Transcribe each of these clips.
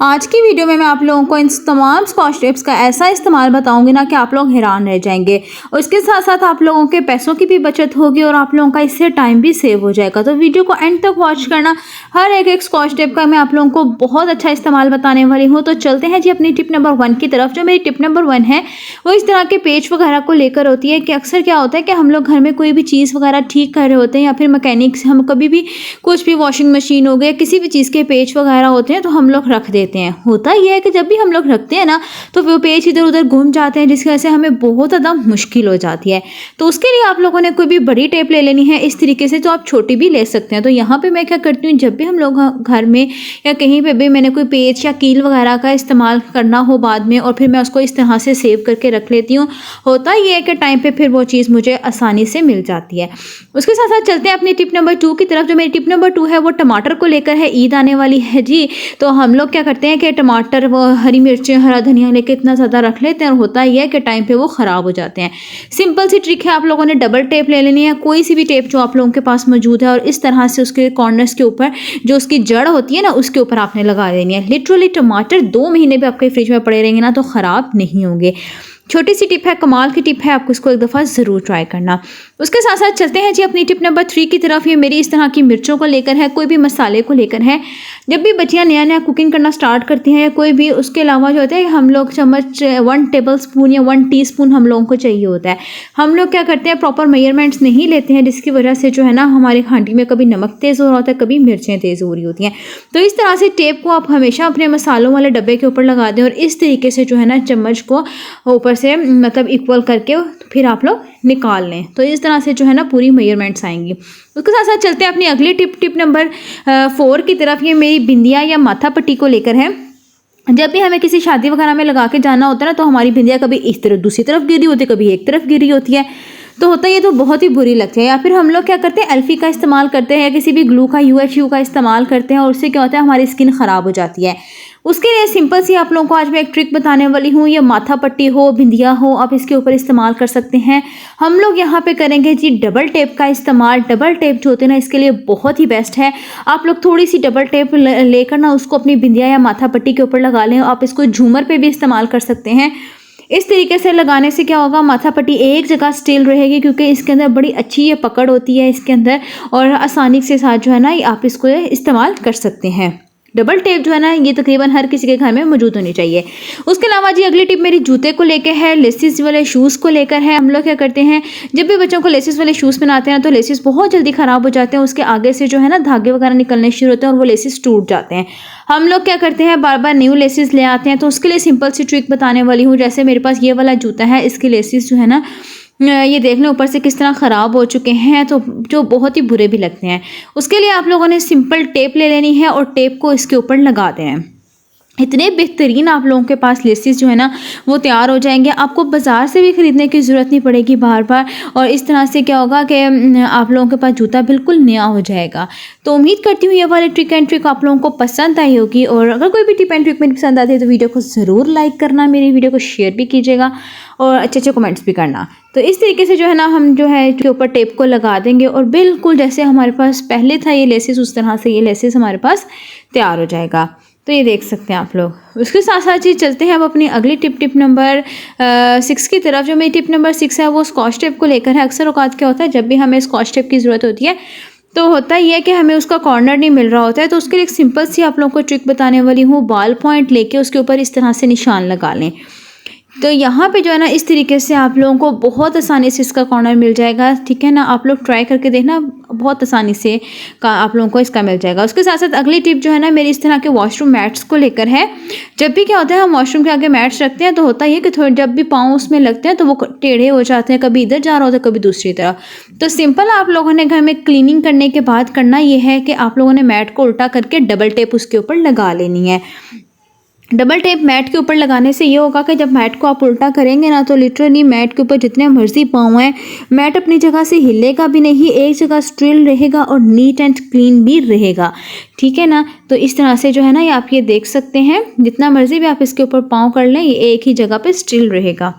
आज की वीडियो में मैं आप लोगों को इन तमाम स्कॉच टेप्स का ऐसा इस्तेमाल बताऊंगी ना कि आप लोग हैरान रह जाएंगे और इसके साथ साथ आप लोगों के पैसों की भी बचत होगी और आप लोगों का इससे टाइम भी सेव हो जाएगा। तो वीडियो को एंड तक वॉच करना। हर एक स्कॉच टेप का मैं आप लोगों को बहुत अच्छा इस्तेमाल बताने वाली हूँ। तो चलते हैं जी अपनी टिप नंबर 1 की तरफ। जो मेरी टिप नंबर 1 है वो इस तरह के पेच वगैरह को लेकर होती है कि अक्सर क्या होता है कि हम लोग घर में कोई भी चीज़ वगैरह ठीक कर रहे होते हैं या फिर मैकेनिक से हम कभी भी कुछ भी वॉशिंग मशीन हो गया किसी भी चीज़ के पेच वगैरह होते हैं तो हम लोग रख देते हैं। होता यह है कि जब भी हम लोग रखते हैं ना तो वो पेच इधर उधर घूम जाते हैं जिसकी वजह से हमें बहुत ज़्यादा मुश्किल हो जाती है। तो उसके लिए आप लोगों ने कोई भी बड़ी टेप ले लेनी है इस तरीके से, तो आप छोटी भी ले सकते हैं। तो यहाँ पे मैं क्या करती हूँ, जब भी हम लोग घर में या कहीं पे भी मैंने कोई पेच या कील वगैरह का इस्तेमाल करना हो बाद में और फिर मैं उसको इस तरह से सेव करके रख लेती हूँ। होता ये है कि टाइम पे फिर वो चीज़ मुझे आसानी से मिल जाती है। उसके साथ साथ चलते हैं अपनी टिप नंबर 2 की तरफ। जो मेरी टिप नंबर 2 है वो टमाटर को लेकर है। ईद आने वाली है जी, तो हम लोग क्या करते हैं कि टमाटर वो हरी मिर्चें हरा धनिया लेके इतना ज़्यादा रख लेते हैं और होता ही है कि टाइम पे वो ख़राब हो जाते हैं। सिंपल सी ट्रिक है, आप लोगों ने डबल टेप ले लेनी है, कोई सी भी टेप जो आप लोगों के पास मौजूद है, और इस तरह से उसके कॉर्नर्स के ऊपर जो उसकी जड़ होती है ना उसके ऊपर आपने लगा देनी है। लिटरली टमाटर 2 महीने भी आपके फ्रिज में पड़े रहेंगे ना तो ख़राब नहीं होंगे। छोटी सी टिप है, कमाल की टिप है, आपको इसको एक दफ़ा ज़रूर ट्राई करना। उसके साथ साथ चलते हैं जी अपनी टिप नंबर 3 की तरफ। ये मेरी इस तरह की मिर्चों को लेकर है, कोई भी मसाले को लेकर है। जब भी बच्चियां नया नया कुकिंग करना स्टार्ट करती हैं या कोई भी, उसके अलावा जो होता है हम लोग चम्मच 1 टेबल स्पून या 1 टीस्पून हम लोगों को चाहिए होता है। हम लोग क्या करते हैं, प्रॉपर मेजरमेंट्स नहीं लेते हैं जिसकी वजह से जो है ना हमारे हांडी में कभी नमक तेज़ हो रहा होता है, कभी मिर्चें तेज़ हो रही होती हैं। तो इस तरह से टेप को आप हमेशा अपने मसालों वाले डब्बे के ऊपर लगा दें और इस तरीके से जो है ना चम्मच को ऊपर से मतलब इक्वल करके फिर आप लोग निकाल लें। तो इस तरह से जो है ना पूरी मेजरमेंट्स आएंगी। उसके साथ साथ चलते हैं अपनी अगली टिप नंबर 4 की तरफ। ये मेरी बिंदिया या माथा पट्टी को लेकर है। जब भी हमें किसी शादी वगैरह में लगा के जाना होता है ना तो हमारी बिंदिया कभी इस तरफ दूसरी तरफ गिरी होती है, कभी एक तरफ गिरी होती है, तो होता है ये तो बहुत ही बुरी लगती है। या फिर हम लोग क्या करते हैं, एल्फी का इस्तेमाल करते हैं या किसी भी ग्लू का UHU का इस्तेमाल करते हैं और उससे क्या होता है हमारी स्किन ख़राब हो जाती है। उसके लिए सिंपल सी आप लोगों को आज मैं एक ट्रिक बताने वाली हूँ। ये माथा पट्टी हो, बिंदिया हो, आप इसके ऊपर इस्तेमाल कर सकते हैं। हम लोग यहाँ पे करेंगे जी डबल टेप का इस्तेमाल। डबल टेप जो होते हैं ना इसके लिए बहुत ही बेस्ट है। आप लोग थोड़ी सी डबल टेप लेकर ना उसको अपनी बिंदिया या माथा पट्टी के ऊपर लगा लें। आप इसको झूमर पे भी इस्तेमाल कर सकते हैं। इस तरीके से लगाने से क्या होगा, माथा पट्टी एक जगह स्टिल रहेगी क्योंकि इसके अंदर बड़ी अच्छी ये पकड़ होती है इसके अंदर, और आसानी से साथ जो है ना आप इसको इस्तेमाल कर सकते हैं। डबल टेप जो है ना ये तकरीबन हर किसी के घर में मौजूद होनी चाहिए। उसके अलावा जी अगली टिप मेरी जूते को लेकर है, लेसिस वाले शूज़ को लेकर है। हम लोग क्या करते हैं, जब भी बच्चों को लेसिस वाले शूज़ पहनाते हैं तो लेसिस बहुत जल्दी ख़राब हो जाते हैं। उसके आगे से जो है ना धागे वगैरह निकलने शुरू होते हैं और वो लेसिस टूट जाते हैं। हम लोग क्या करते हैं, बार बार न्यू लेसिस ले आते हैं। तो उसके लिए सिंपल सी ट्रिक बताने वाली हूँ। जैसे मेरे पास ये वाला जूता है, इसके लेसिस जो है ना ये देख लें ऊपर से किस तरह ख़राब हो चुके हैं, तो जो बहुत ही बुरे भी लगते हैं। उसके लिए आप लोगों ने सिंपल टेप ले लेनी है और टेप को इसके ऊपर लगा दें। इतने बेहतरीन आप लोगों के पास लेसिस जो है ना वो तैयार हो जाएंगे। आपको बाज़ार से भी ख़रीदने की ज़रूरत नहीं पड़ेगी बार बार, और इस तरह से क्या होगा कि आप लोगों के पास जूता बिल्कुल नया हो जाएगा। तो उम्मीद करती हूँ ये वाली ट्रिक एंड ट्रिक आप लोगों को पसंद आई होगी, और अगर कोई भी टिप एंड ट्रिक मेरी पसंद आती है तो वीडियो को ज़रूर लाइक करना, मेरी वीडियो को शेयर भी कीजिएगा और अच्छे अच्छे कमेंट्स भी करना। तो इस तरीके से जो है ना हम जो है के ऊपर टेप को लगा देंगे और बिल्कुल जैसे हमारे पास पहले था ये लेसिस उस तरह से ये लेसिस हमारे पास तैयार हो जाएगा। तो ये देख सकते हैं आप लोग। उसके साथ साथ ही चलते हैं अब अपनी अगली टिप नंबर 6 की तरफ। जो मेरी टिप नंबर 6 है वो स्कॉच टेप को लेकर है। अक्सर औकात क्या होता है, जब भी हमें स्कॉच टेप की ज़रूरत होती है तो होता ही है कि हमें उसका कॉर्नर नहीं मिल रहा होता है। तो उसके लिए एक सिंपल सी आप लोगों को ट्रिक बताने वाली हूँ। बाल पॉइंट लेके उसके ऊपर इस तरह से निशान लगा लें। तो यहाँ पे जो है ना इस तरीके से आप लोगों को बहुत आसानी से इसका कॉर्नर मिल जाएगा। ठीक है ना, आप लोग ट्राई करके देखना, बहुत आसानी से आप लोगों को इसका मिल जाएगा। उसके साथ साथ अगली टिप जो है ना मेरी इस तरह के वॉशरूम मैट्स को लेकर है। जब भी क्या होता है हम वॉशरूम के आगे मैट्स रखते हैं तो होता है कि थोड़े जब भी पाँव उसमें लगते हैं तो वो टेढ़े हो जाते हैं, कभी इधर जा रहा होता है कभी दूसरी तरफ। तो सिंपल आप लोगों ने घर में क्लीनिंग करने के बाद करना ये है कि आप लोगों ने मैट को उल्टा करके डबल टेप उसके ऊपर लगा लेनी है। डबल टेप मैट के ऊपर लगाने से ये होगा कि जब मैट को आप उल्टा करेंगे ना तो लिटरली मैट के ऊपर जितने मर्जी पाँव हैं, मैट अपनी जगह से हिलेगा भी नहीं, एक जगह स्टिल रहेगा और नीट एंड क्लीन भी रहेगा। ठीक है ना, तो इस तरह से जो है ना ये आप ये देख सकते हैं, जितना मर्जी भी आप इसके ऊपर पाँव कर लें ये एक ही जगह पे स्टिल रहेगा।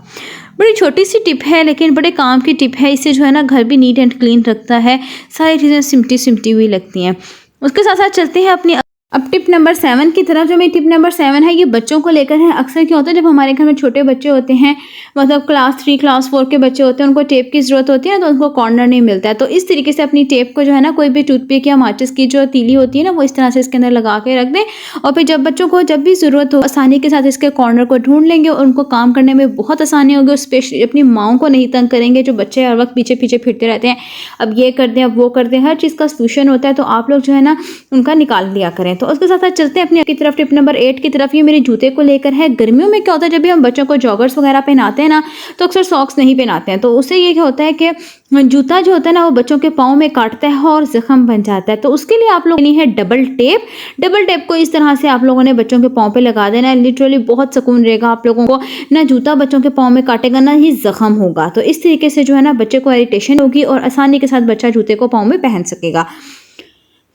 बड़ी छोटी सी टिप है लेकिन बड़े काम की टिप है। इससे जो है ना घर भी नीट एंड क्लीन रखता है, सारी चीज़ें सिमटी सिमटी हुई लगती हैं। उसके साथ साथ चलते हैं अपनी अब टिप नंबर 7 की तरफ, जो मेरी टिप नंबर 7 है ये बच्चों को लेकर है। अक्सर क्या होता है जब हमारे घर में छोटे बच्चे होते हैं, मतलब क्लास 3 क्लास 4 के बच्चे होते हैं, उनको टेप की ज़रूरत होती है ना, तो उनको कॉर्नर नहीं मिलता है। तो इस तरीके से अपनी टेप को जो है ना, कोई भी टूथपिक या माचिस की जो तीली होती है ना, वो इस तरह से इसके अंदर लगा के रख दें और फिर जब बच्चों को जब भी ज़रूरत हो आसानी के साथ इसके कॉर्नर को ढूंढ लेंगे और उनको काम करने में बहुत आसानी होगी और स्पेशली अपनी माओ को नहीं तंग करेंगे जो बच्चे हर वक्त पीछे पीछे फिरते रहते हैं, अब ये कर दें अब वो कर दें, हर चीज़ का सोल्यूशन होता है। तो आप लोग जो है ना उनका निकाल लिया करें। तो उसके साथ साथ चलते हैं अपनी की तरफ। टिप नंबर 8 की तरफ, ये मेरे जूते को लेकर है। गर्मियों में क्या होता है जब भी हम बच्चों को जॉगर्स वगैरह पहनाते हैं ना, तो अक्सर सॉक्स नहीं पहनाते हैं, तो उससे ये क्या होता है कि जूता जो होता है ना वो बच्चों के पाँव में काटता है और जख्म बन जाता है। तो उसके लिए आप लोग लेनी है डबल टेप। डबल टेप को इस तरह से आप लोगों ने बच्चों के पाँव पे लगा देना है। लिटरली बहुत सुकून रहेगा आप लोगों को, ना जूता बच्चों के पाँव में काटेगा ना ही जख्म होगा। तो इस तरीके से जो है ना बच्चे को इरिटेशन होगी और आसानी के साथ बच्चा जूते को पाँव में पहन सकेगा।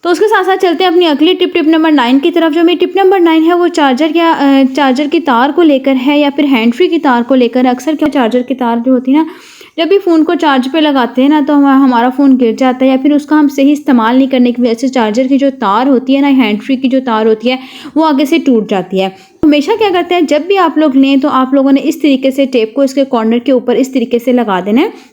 तो उसके साथ साथ चलते हैं अपनी अगली टिप, टिप नंबर 9 की तरफ। जो मेरी टिप नंबर 9 है वो चार्जर की तार को लेकर है या फिर हैंड फ्री की तार को लेकर। अक्सर क्या चार्जर की तार जो होती है ना, जब भी फ़ोन को चार्ज पे लगाते हैं ना तो हमारा फ़ोन गिर जाता है या फिर उसका हम सही इस्तेमाल नहीं करने की वजह से चार्जर की जो तार होती है ना, हैंड फ्री की जो तार होती है वो आगे से टूट जाती है। हमेशा क्या करते हैं जब भी आप लोग लें तो आप लोगों ने इस तरीके से टेप को इसके कॉर्नर के ऊपर इस तरीके से लगा देना है।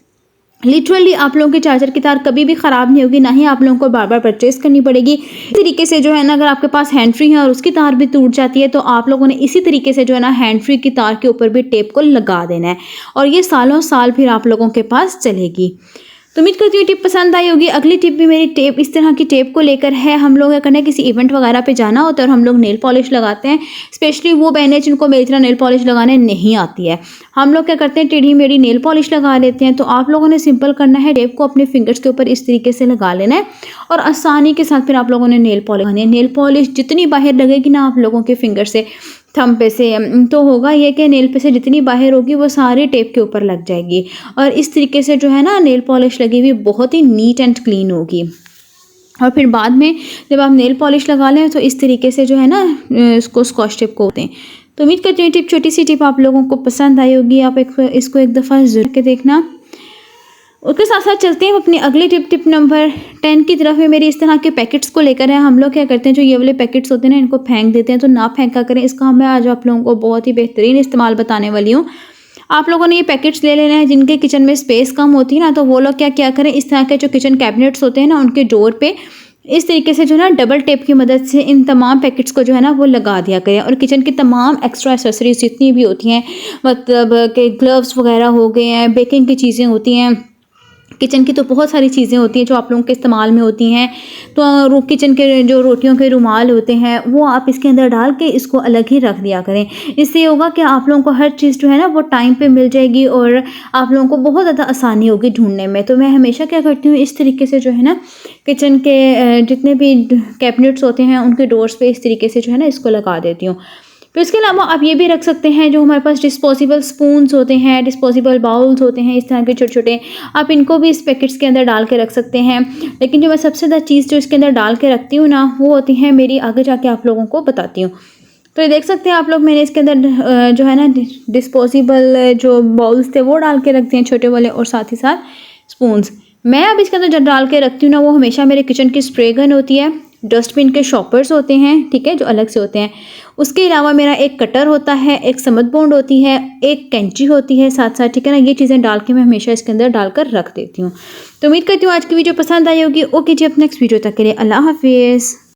लिटरली आप लोगों की चार्जर की तार कभी भी ख़राब नहीं होगी, ना ही आप लोगों को बार बार परचेस करनी पड़ेगी। इस तरीके से जो है ना, अगर आपके पास हैंड फ्री है और उसकी तार भी टूट जाती है तो आप लोगों ने इसी तरीके से जो है ना हैंड फ्री की तार के ऊपर भी टेप को लगा देना है और ये सालों साल फिर आप लोगों के पास चलेगी। तो उम्मीद करती हूँ टिप पसंद आई होगी। अगली टिप भी मेरी टेप इस तरह की टेप को लेकर है। हम लोग क्या करना है, किसी इवेंट वगैरह पे जाना होता है और हम लोग नेल पॉलिश लगाते हैं, स्पेशली वो बहनें जिनको मेरी तरह नेल पॉलिश लगाने नहीं आती है। हम लोग क्या करते हैं, टेढ़ी मेढ़ी नेल पॉलिश लगा लेते हैं। तो आप लोगों ने सिंपल करना है, टेप को अपने फिंगर्स के ऊपर इस तरीके से लगा लेना है और आसानी के साथ फिर आप लोगों ने नेल पॉलिश लगानी है। नेल पॉलिश जितनी बाहर लगेगी ना आप लोगों के फिंगर से, थंब पे से, तो होगा ये कि नेल पे से जितनी बाहर होगी वो सारी टेप के ऊपर लग जाएगी और इस तरीके से जो है ना नेल पॉलिश लगी हुई बहुत ही नीट एंड क्लीन होगी। और फिर बाद में जब आप नेल पॉलिश लगा लें तो इस तरीके से जो है ना इसको स्कॉच टेप को दें। तो उम्मीद करती हूँ टिप, छोटी सी टिप आप लोगों को पसंद आई होगी। आप इसको एक दफ़ा ज़रूर के देखना। उसके साथ साथ चलते हैं अपनी अगली टिप, टिप नंबर 10 की तरफ। है मेरी इस तरह के पैकेट्स को लेकर है। हम लोग क्या करते हैं, जो ये वाले पैकेट्स होते हैं ना इनको फेंक देते हैं, तो ना फेंका करें। इसका मैं आज आप लोगों को बहुत ही बेहतरीन इस्तेमाल बताने वाली हूँ। आप लोगों ने ये पैकेट्स ले लेना है जिनके किचन में स्पेस कम होती है ना, तो वो लोग क्या करें, इस तरह के जो किचन कैबिनेट्स होते हैं ना उनके डोर पे इस तरीके से जो है ना डबल टेप की मदद से इन तमाम पैकेट्स को जो है ना वो लगा दिया करें। और किचन की तमाम एक्स्ट्रा एक्सेसरीज जितनी भी होती हैं, मतलब के ग्लव्स वगैरह हो गए हैं, बेकिंग की चीज़ें होती हैं, किचन की तो बहुत सारी चीज़ें होती हैं जो आप लोगों के इस्तेमाल में होती हैं। तो किचन के जो रोटियों के रुमाल होते हैं वो आप इसके अंदर डाल के इसको अलग ही रख दिया करें। इससे होगा कि आप लोगों को हर चीज़ जो है ना वो टाइम पे मिल जाएगी और आप लोगों को बहुत ज़्यादा आसानी होगी ढूंढने में। तो मैं हमेशा क्या करती हूँ, इस तरीके से जो है ना किचन के जितने भी कैबिनेट्स होते हैं उनके डोर्स पे इस तरीके से जो है ना इसको लगा देती हूँ। फिर इसके अलावा आप ये भी रख सकते हैं, जो हमारे पास डिस्पोजेबल स्पून्स होते हैं, डिस्पोजेबल बाउल्स होते हैं, इस तरह के छोटे छोटे, आप इनको भी इस पैकेट्स के अंदर डाल के रख सकते हैं। लेकिन जो मैं सबसे ज़्यादा चीज़ जो इसके अंदर डाल के रखती हूँ ना वो होती है मेरी, आगे जाके आप लोगों को बताती हूँ। तो ये देख सकते हैं आप लोग, मैंने इसके अंदर जो है ना डिस्पोजेबल जो बाउल्स थे वो डाल के रखते हैं छोटे वाले, और साथ ही साथ स्पून्स। मैं अब इसके अंदर जब डाल के रखती हूँ ना वो हमेशा मेरे किचन की स्प्रे गन होती है, डस्टबिन के शॉपर्स होते हैं, ठीक है, जो अलग से होते हैं। उसके अलावा मेरा एक कटर होता है, एक समत बोंड होती है, एक कैंची होती है साथ साथ, ठीक है ना। ये चीज़ें डाल के मैं हमेशा इसके अंदर डालकर रख देती हूँ। तो उम्मीद करती हूँ आज की वीडियो पसंद आई होगी। ओके जी, अब नेक्स्ट वीडियो तक के लिए अल्लाह हाफिज़।